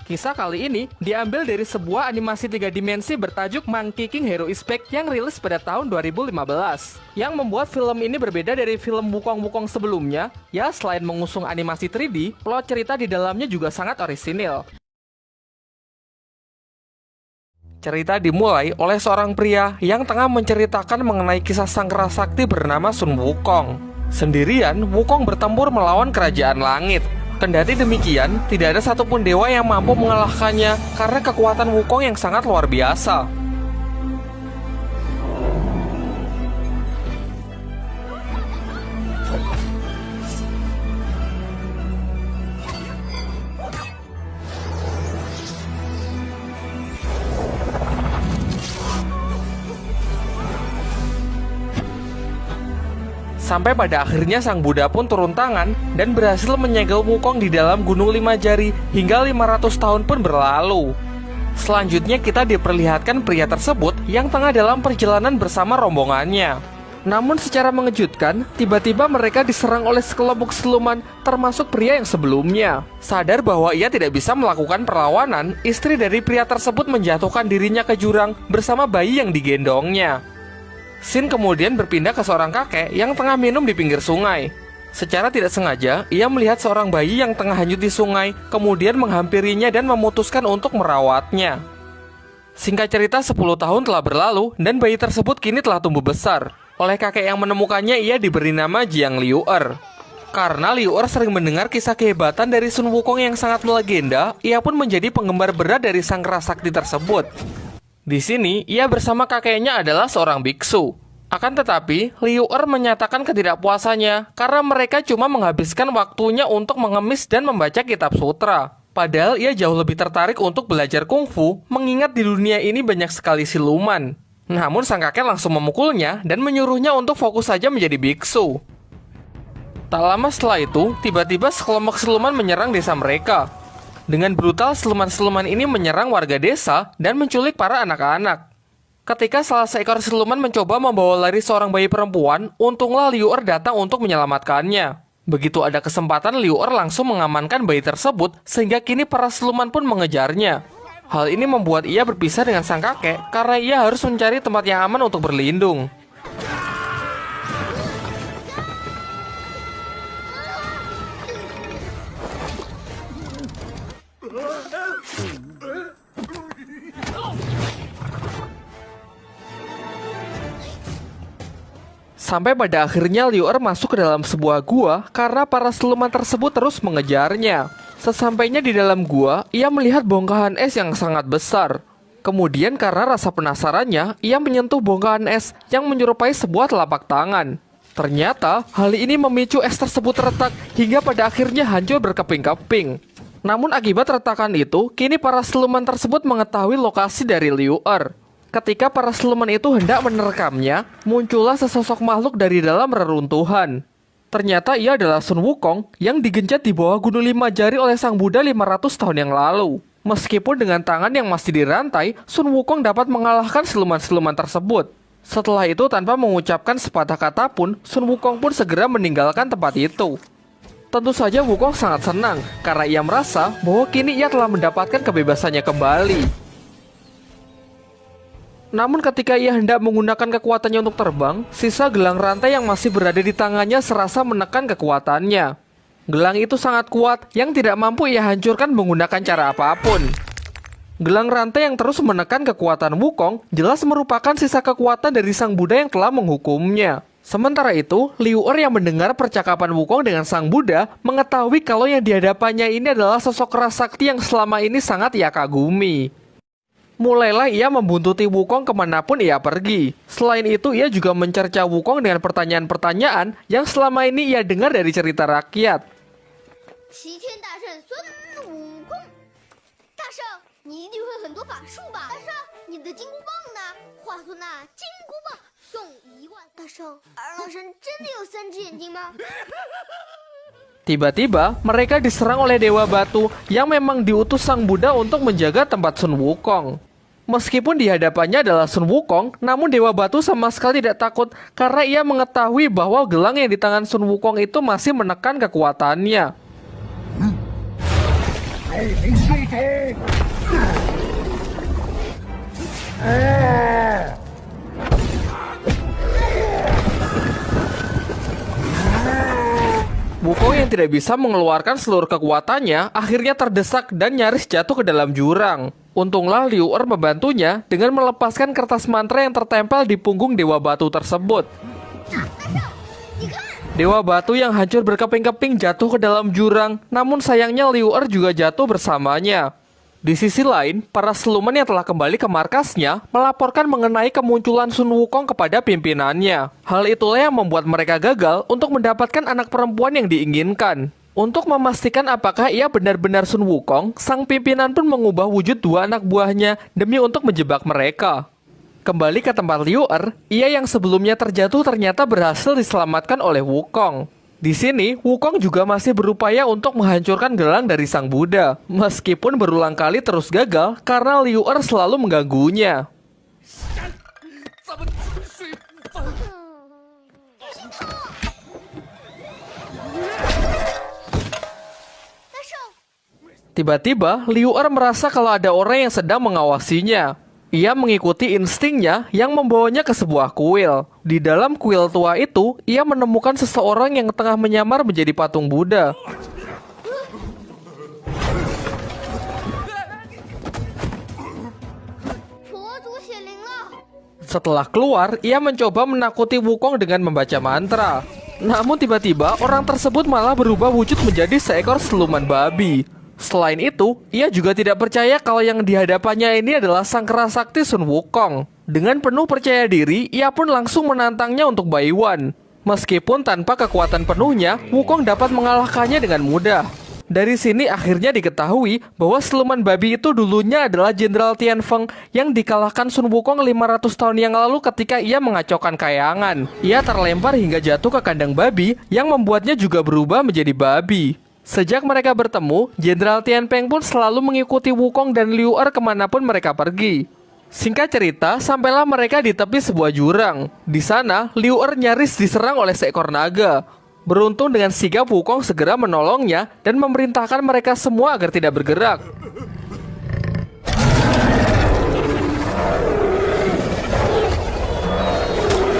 Kisah kali ini diambil dari sebuah animasi 3 dimensi bertajuk Monkey King Hero is Back yang rilis pada tahun 2015. Yang membuat film ini berbeda dari film Wukong sebelumnya, ya selain mengusung animasi 3D, plot cerita di dalamnya juga sangat orisinil. Cerita dimulai oleh seorang pria yang tengah menceritakan mengenai kisah sang kerasakti bernama Sun Wukong. Sendirian, Wukong bertempur melawan kerajaan langit. Kendati demikian, tidak ada satupun dewa yang mampu mengalahkannya karena kekuatan Wukong yang sangat luar biasa. Sampai pada akhirnya sang Buddha pun turun tangan dan berhasil menyegel Wukong di dalam Gunung Lima Jari hingga 500 tahun pun berlalu. Selanjutnya kita diperlihatkan pria tersebut yang tengah dalam perjalanan bersama rombongannya. Namun secara mengejutkan, tiba-tiba mereka diserang oleh sekelompok siluman termasuk pria yang sebelumnya. Sadar bahwa ia tidak bisa melakukan perlawanan, istri dari pria tersebut menjatuhkan dirinya ke jurang bersama bayi yang digendongnya. Sin kemudian berpindah ke seorang kakek yang tengah minum di pinggir sungai. Secara tidak sengaja, ia melihat seorang bayi yang tengah hanyut di sungai, kemudian menghampirinya dan memutuskan untuk merawatnya. Singkat cerita, 10 tahun telah berlalu dan bayi tersebut kini telah tumbuh besar. Oleh kakek yang menemukannya, ia diberi nama Jiang Liu'er. Karena Liu'er sering mendengar kisah kehebatan dari Sun Wukong yang sangat melegenda, ia pun menjadi penggemar berat dari sang kerasakti tersebut. Di sini, ia bersama kakeknya adalah seorang biksu. Akan tetapi, Liu'er menyatakan ketidakpuasannya karena mereka cuma menghabiskan waktunya untuk mengemis dan membaca kitab sutra. Padahal ia jauh lebih tertarik untuk belajar kungfu, mengingat di dunia ini banyak sekali siluman. Namun sang kakek langsung memukulnya dan menyuruhnya untuk fokus saja menjadi biksu. Tak lama setelah itu, tiba-tiba sekelompok siluman menyerang desa mereka. Dengan brutal, siluman-siluman ini menyerang warga desa dan menculik para anak-anak. Ketika salah seekor siluman mencoba membawa lari seorang bayi perempuan, untunglah Liu'er datang untuk menyelamatkannya. Begitu ada kesempatan, Liu'er langsung mengamankan bayi tersebut, sehingga kini para siluman pun mengejarnya. Hal ini membuat ia berpisah dengan sang kakek, karena ia harus mencari tempat yang aman untuk berlindung. Sampai pada akhirnya Liu'er masuk ke dalam sebuah gua karena para siluman tersebut terus mengejarnya. Sesampainya di dalam gua, ia melihat bongkahan es yang sangat besar. Kemudian karena rasa penasarannya, ia menyentuh bongkahan es yang menyerupai sebuah telapak tangan. Ternyata hal ini memicu es tersebut retak hingga pada akhirnya hancur berkeping-keping. Namun akibat retakan itu, kini para siluman tersebut mengetahui lokasi dari Liu'er. Ketika para siluman itu hendak menerkamnya, muncullah sesosok makhluk dari dalam reruntuhan. Ternyata ia adalah Sun Wukong yang digenjat di bawah Gunung Lima Jari oleh sang Buddha 500 tahun yang lalu. Meskipun dengan tangan yang masih dirantai, Sun Wukong dapat mengalahkan siluman-siluman tersebut. Setelah itu tanpa mengucapkan sepatah kata pun, Sun Wukong pun segera meninggalkan tempat itu. Tentu saja Wukong sangat senang karena ia merasa bahwa kini ia telah mendapatkan kebebasannya kembali. Namun ketika ia hendak menggunakan kekuatannya untuk terbang, sisa gelang rantai yang masih berada di tangannya serasa menekan kekuatannya. Gelang itu sangat kuat yang tidak mampu ia hancurkan menggunakan cara apapun. Gelang rantai yang terus menekan kekuatan Wukong jelas merupakan sisa kekuatan dari sang Buddha yang telah menghukumnya. Sementara itu, Liu'er yang mendengar percakapan Wukong dengan sang Buddha mengetahui kalau yang dihadapannya ini adalah sosok kerasakti yang selama ini sangat ia kagumi. Mulailah ia membuntuti Wukong kemanapun ia pergi. Selain itu, ia juga mencerca Wukong dengan pertanyaan-pertanyaan yang selama ini ia dengar dari cerita rakyat. Tiba-tiba, mereka diserang oleh Dewa Batu yang memang diutus sang Buddha untuk menjaga tempat Sun Wukong. Meskipun di hadapannya adalah Sun Wukong, namun Dewa Batu sama sekali tidak takut karena ia mengetahui bahwa gelang yang di tangan Sun Wukong itu masih menekan kekuatannya. Wukong yang tidak bisa mengeluarkan seluruh kekuatannya akhirnya terdesak dan nyaris jatuh ke dalam jurang. Untunglah Liu Er membantunya dengan melepaskan kertas mantra yang tertempel di punggung Dewa Batu tersebut. Dewa Batu yang hancur berkeping-keping jatuh ke dalam jurang, namun sayangnya Liu Er juga jatuh bersamanya. Di sisi lain, para siluman yang telah kembali ke markasnya melaporkan mengenai kemunculan Sun Wukong kepada pimpinannya. Hal itulah yang membuat mereka gagal untuk mendapatkan anak perempuan yang diinginkan. Untuk memastikan apakah ia benar-benar Sun Wukong, sang pimpinan pun mengubah wujud dua anak buahnya demi untuk menjebak mereka. Kembali ke tempat Liu Er, ia yang sebelumnya terjatuh ternyata berhasil diselamatkan oleh Wukong. Di sini, Wukong juga masih berupaya untuk menghancurkan gelang dari sang Buddha, meskipun berulang kali terus gagal karena Liu Er selalu mengganggunya. Tiba-tiba, Liu Er merasa kalau ada orang yang sedang mengawasinya. Ia mengikuti instingnya yang membawanya ke sebuah kuil. Di dalam kuil tua itu, ia menemukan seseorang yang tengah menyamar menjadi patung Buddha. Setelah keluar, ia mencoba menakuti Wukong dengan membaca mantra. Namun tiba-tiba, orang tersebut malah berubah wujud menjadi seekor siluman babi. Selain itu, ia juga tidak percaya kalau yang dihadapannya ini adalah sang kerasakti Sun Wukong. Dengan penuh percaya diri, ia pun langsung menantangnya untuk Baiwan. Meskipun tanpa kekuatan penuhnya, Wukong dapat mengalahkannya dengan mudah. Dari sini akhirnya diketahui bahwa siluman babi itu dulunya adalah Jenderal Tianfeng yang dikalahkan Sun Wukong 500 tahun yang lalu ketika ia mengacaukan kayangan. Ia terlempar hingga jatuh ke kandang babi yang membuatnya juga berubah menjadi babi. Sejak mereka bertemu, Jenderal Tianfeng pun selalu mengikuti Wukong dan Liu Er kemanapun mereka pergi. Singkat cerita, sampailah mereka di tepi sebuah jurang. Di sana, Liu Er nyaris diserang oleh seekor naga. Beruntung dengan sigap Wukong segera menolongnya dan memerintahkan mereka semua agar tidak bergerak.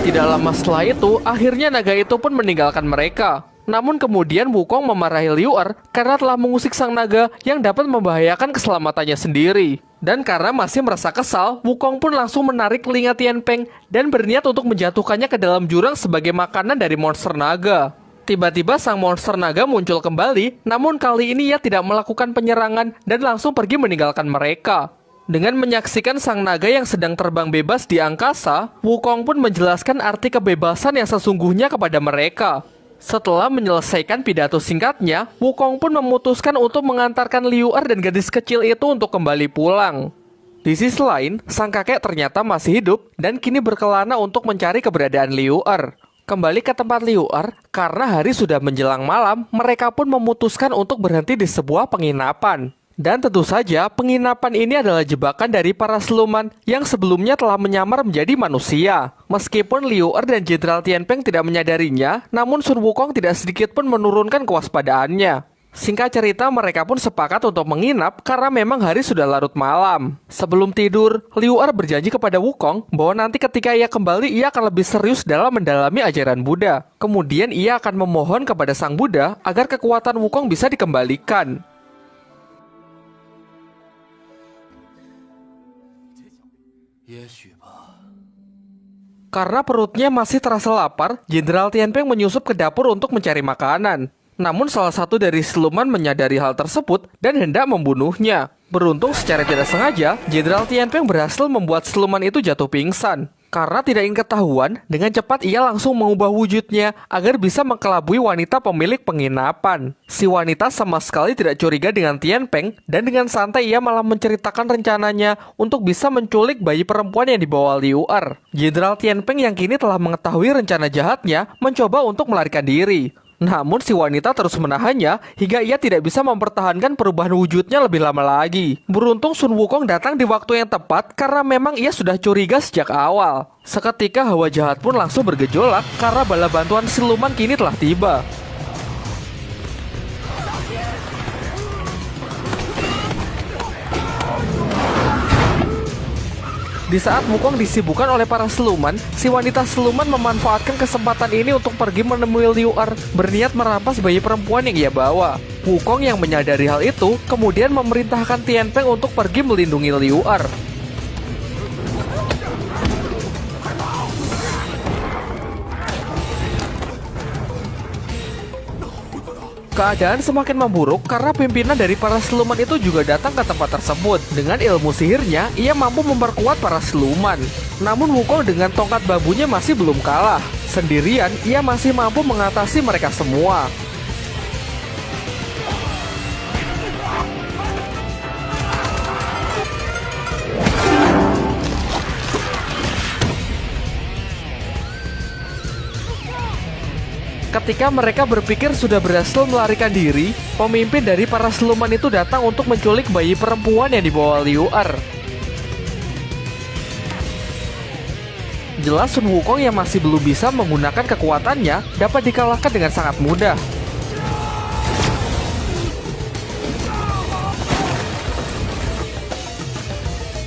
Tidak lama setelah itu, akhirnya naga itu pun meninggalkan mereka. Namun kemudian Wukong memarahi Liu Er karena telah mengusik sang naga yang dapat membahayakan keselamatannya sendiri. Dan karena masih merasa kesal, Wukong pun langsung menarik telinga Tianfeng dan berniat untuk menjatuhkannya ke dalam jurang sebagai makanan dari monster naga. Tiba-tiba sang monster naga muncul kembali, namun kali ini ia tidak melakukan penyerangan dan langsung pergi meninggalkan mereka. Dengan menyaksikan sang naga yang sedang terbang bebas di angkasa, Wukong pun menjelaskan arti kebebasan yang sesungguhnya kepada mereka. Setelah menyelesaikan pidato singkatnya, Wukong pun memutuskan untuk mengantarkan Liu Er dan gadis kecil itu untuk kembali pulang. Di sisi lain, sang kakek ternyata masih hidup dan kini berkelana untuk mencari keberadaan Liu Er. Kembali ke tempat Liu Er, karena hari sudah menjelang malam, mereka pun memutuskan untuk berhenti di sebuah penginapan. Dan tentu saja, penginapan ini adalah jebakan dari para siluman yang sebelumnya telah menyamar menjadi manusia. Meskipun Liu Er dan Jenderal Tianfeng tidak menyadarinya, namun Sun Wukong tidak sedikit pun menurunkan kewaspadaannya. Singkat cerita, mereka pun sepakat untuk menginap karena memang hari sudah larut malam. Sebelum tidur, Liu Er berjanji kepada Wukong bahwa nanti ketika ia kembali, ia akan lebih serius dalam mendalami ajaran Buddha. Kemudian ia akan memohon kepada sang Buddha agar kekuatan Wukong bisa dikembalikan. Karena perutnya masih terasa lapar, Jenderal Tianfeng menyusup ke dapur untuk mencari makanan. Namun salah satu dari siluman menyadari hal tersebut dan hendak membunuhnya. Beruntung secara tidak sengaja, Jenderal Tianfeng berhasil membuat siluman itu jatuh pingsan. Karena tidak ingin ketahuan, dengan cepat ia langsung mengubah wujudnya agar bisa mengelabui wanita pemilik penginapan. Si wanita sama sekali tidak curiga dengan Tianfeng dan dengan santai ia malah menceritakan rencananya untuk bisa menculik bayi perempuan yang dibawa Liu Er. Jenderal Tianfeng yang kini telah mengetahui rencana jahatnya mencoba untuk melarikan diri. Namun si wanita terus menahannya hingga ia tidak bisa mempertahankan perubahan wujudnya lebih lama lagi. Beruntung Sun Wukong datang di waktu yang tepat karena memang ia sudah curiga sejak awal. Seketika hawa jahat pun langsung bergejolak karena bala bantuan siluman kini telah tiba. Di saat Wukong disibukkan oleh para siluman, si wanita siluman memanfaatkan kesempatan ini untuk pergi menemui Liu Er, berniat merampas bayi perempuan yang ia bawa. Wukong yang menyadari hal itu, kemudian memerintahkan Tian Peng untuk pergi melindungi Liu Er. Keadaan semakin memburuk karena pimpinan dari para siluman itu juga datang ke tempat tersebut. Dengan ilmu sihirnya, ia mampu memperkuat para siluman. Namun Wukong dengan tongkat babunya masih belum kalah. Sendirian, ia masih mampu mengatasi mereka semua. Ketika mereka berpikir sudah berhasil melarikan diri, pemimpin dari para siluman itu datang untuk menculik bayi perempuan yang dibawa Liu Er. Jelas Sun Wukong yang masih belum bisa menggunakan kekuatannya dapat dikalahkan dengan sangat mudah.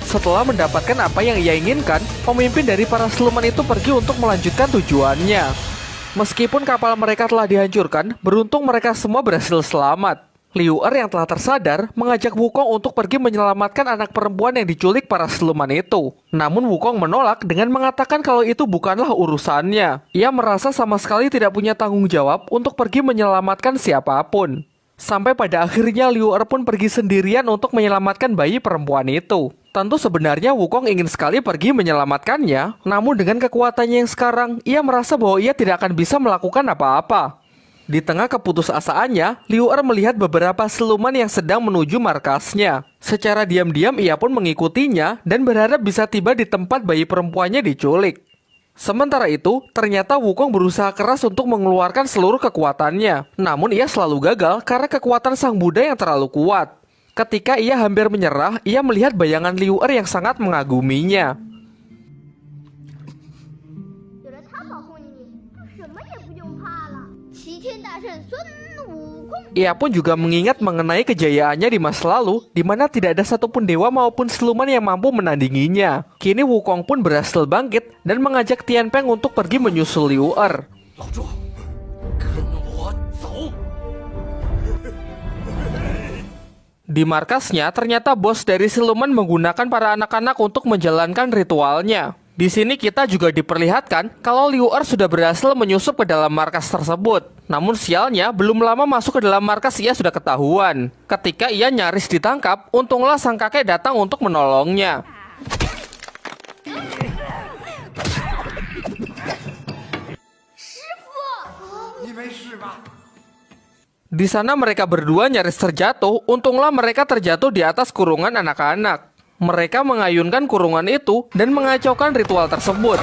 Setelah mendapatkan apa yang ia inginkan, pemimpin dari para siluman itu pergi untuk melanjutkan tujuannya. Meskipun kapal mereka telah dihancurkan, beruntung mereka semua berhasil selamat. Liu Er yang telah tersadar mengajak Wukong untuk pergi menyelamatkan anak perempuan yang diculik para siluman itu. Namun Wukong menolak dengan mengatakan kalau itu bukanlah urusannya. Ia merasa sama sekali tidak punya tanggung jawab untuk pergi menyelamatkan siapapun. Sampai pada akhirnya Liu Er pun pergi sendirian untuk menyelamatkan bayi perempuan itu. Tentu sebenarnya Wukong ingin sekali pergi menyelamatkannya, namun dengan kekuatannya yang sekarang, ia merasa bahwa ia tidak akan bisa melakukan apa-apa. Di tengah keputusasaannya, Liu Er melihat beberapa siluman yang sedang menuju markasnya. Secara diam-diam ia pun mengikutinya dan berharap bisa tiba di tempat bayi perempuannya diculik. Sementara itu, ternyata Wukong berusaha keras untuk mengeluarkan seluruh kekuatannya. Namun ia selalu gagal karena kekuatan sang Buddha yang terlalu kuat. Ketika ia hampir menyerah, ia melihat bayangan Liu Er yang sangat mengaguminya. Ia pun juga mengingat mengenai kejayaannya di masa lalu, di mana tidak ada satupun dewa maupun siluman yang mampu menandinginya. Kini Wukong pun berhasil bangkit dan mengajak Tian Peng untuk pergi menyusul Liu Er. Di markasnya, ternyata bos dari siluman menggunakan para anak-anak untuk menjalankan ritualnya. Di sini kita juga diperlihatkan kalau Liu Er sudah berhasil menyusup ke dalam markas tersebut. Namun sialnya, belum lama masuk ke dalam markas ia sudah ketahuan. Ketika ia nyaris ditangkap, untunglah sang kakek datang untuk menolongnya. Di sana mereka berdua nyaris terjatuh, untunglah mereka terjatuh di atas kurungan anak-anak. Mereka mengayunkan kurungan itu dan mengacaukan ritual tersebut.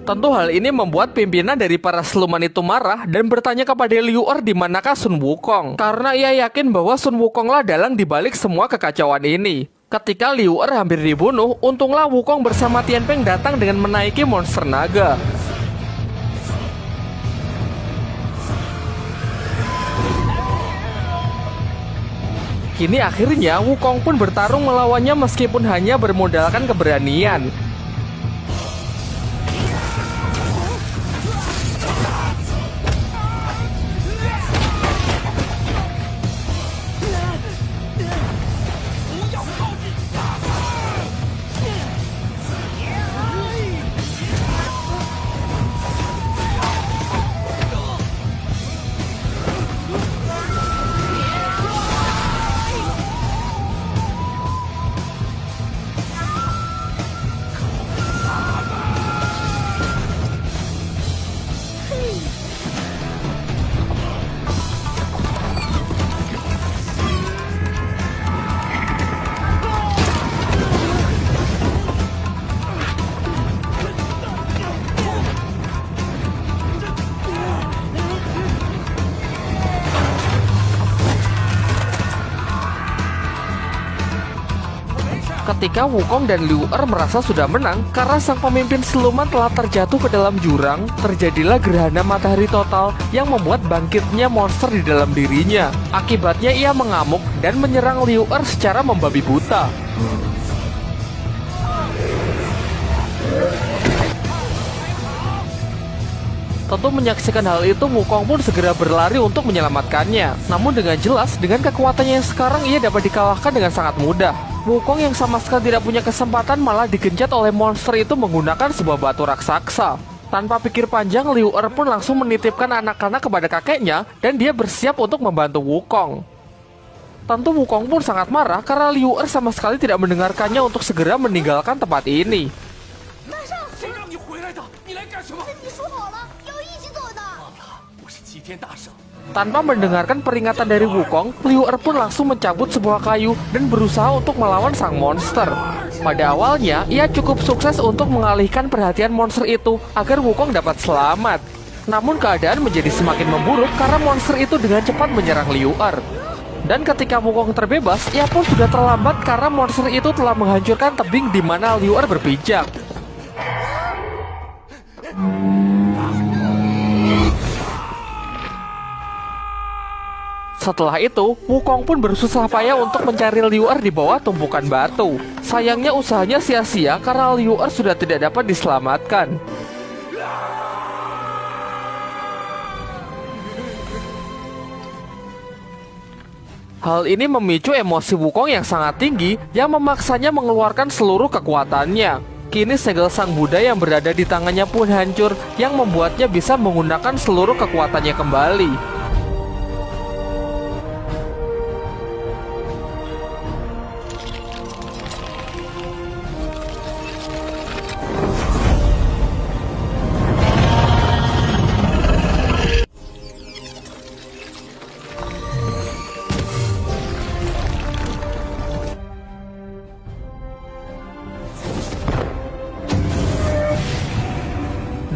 Tentu hal ini membuat pimpinan dari para siluman itu marah dan bertanya kepada Liu Er di manakah Sun Wukong. Karena ia yakin bahwa Sun Wukonglah dalang dibalik semua kekacauan ini. Ketika Liu Er hampir dibunuh, untunglah Wukong bersama Tian Peng datang dengan menaiki monster naga. Kini akhirnya Wukong pun bertarung melawannya meskipun hanya bermodalkan keberanian. Ketika Wukong dan Liu Er merasa sudah menang karena sang pemimpin siluman telah terjatuh ke dalam jurang, terjadilah gerhana matahari total yang membuat bangkitnya monster di dalam dirinya. Akibatnya ia mengamuk dan menyerang Liu Er secara membabi buta. Tentu menyaksikan hal itu, Wukong pun segera berlari untuk menyelamatkannya. Namun dengan jelas, dengan kekuatannya yang sekarang ia dapat dikalahkan dengan sangat mudah. Wukong yang sama sekali tidak punya kesempatan malah digenjat oleh monster itu menggunakan sebuah batu raksasa. Tanpa pikir panjang, Liu Er pun langsung menitipkan anak-anak kepada kakeknya dan dia bersiap untuk membantu Wukong. Tentu Wukong pun sangat marah karena Liu Er sama sekali tidak mendengarkannya untuk segera meninggalkan tempat ini. Tanpa mendengarkan peringatan dari Wukong, Liu Er pun langsung mencabut sebuah kayu dan berusaha untuk melawan sang monster. Pada awalnya, ia cukup sukses untuk mengalihkan perhatian monster itu agar Wukong dapat selamat. Namun keadaan menjadi semakin memburuk karena monster itu dengan cepat menyerang Liu Er. Dan ketika Wukong terbebas, ia pun sudah terlambat karena monster itu telah menghancurkan tebing di mana Liu Er berpijak. Setelah itu, Wukong pun bersusah payah untuk mencari Liu Er di bawah tumpukan batu. Sayangnya usahanya sia-sia karena Liu Er sudah tidak dapat diselamatkan. Hal ini memicu emosi Wukong yang sangat tinggi yang memaksanya mengeluarkan seluruh kekuatannya. Kini segel sang Buddha yang berada di tangannya pun hancur yang membuatnya bisa menggunakan seluruh kekuatannya kembali.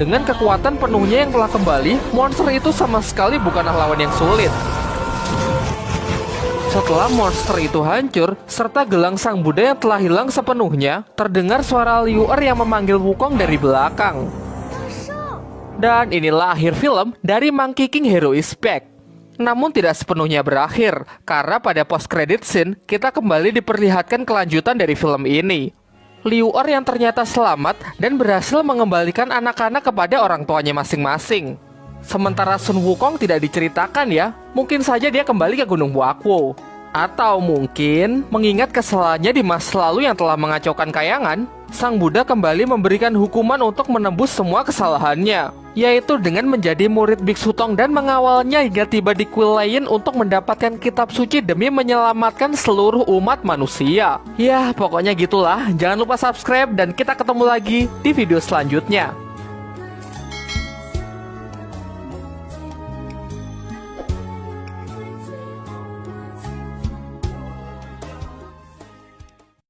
Dengan kekuatan penuhnya yang telah kembali, monster itu sama sekali bukanlah lawan yang sulit. Setelah monster itu hancur, serta gelang sang Buddha yang telah hilang sepenuhnya, terdengar suara Liu Er yang memanggil Wukong dari belakang. Dan inilah akhir film dari Monkey King Hero is Back. Namun tidak sepenuhnya berakhir, karena pada post-credit scene, kita kembali diperlihatkan kelanjutan dari film ini. Liu Er yang ternyata selamat dan berhasil mengembalikan anak-anak kepada orang tuanya masing-masing. Sementara Sun Wukong tidak diceritakan ya, mungkin saja dia kembali ke Gunung Wakwo. Atau mungkin mengingat kesalahannya di masa lalu yang telah mengacaukan Kayangan, Sang Buddha kembali memberikan hukuman untuk menembus semua kesalahannya, yaitu dengan menjadi murid Biksu Tong dan mengawalnya hingga tiba di Kuil Lion untuk mendapatkan kitab suci demi menyelamatkan seluruh umat manusia. Ya, pokoknya gitulah. Jangan lupa subscribe dan kita ketemu lagi di video selanjutnya.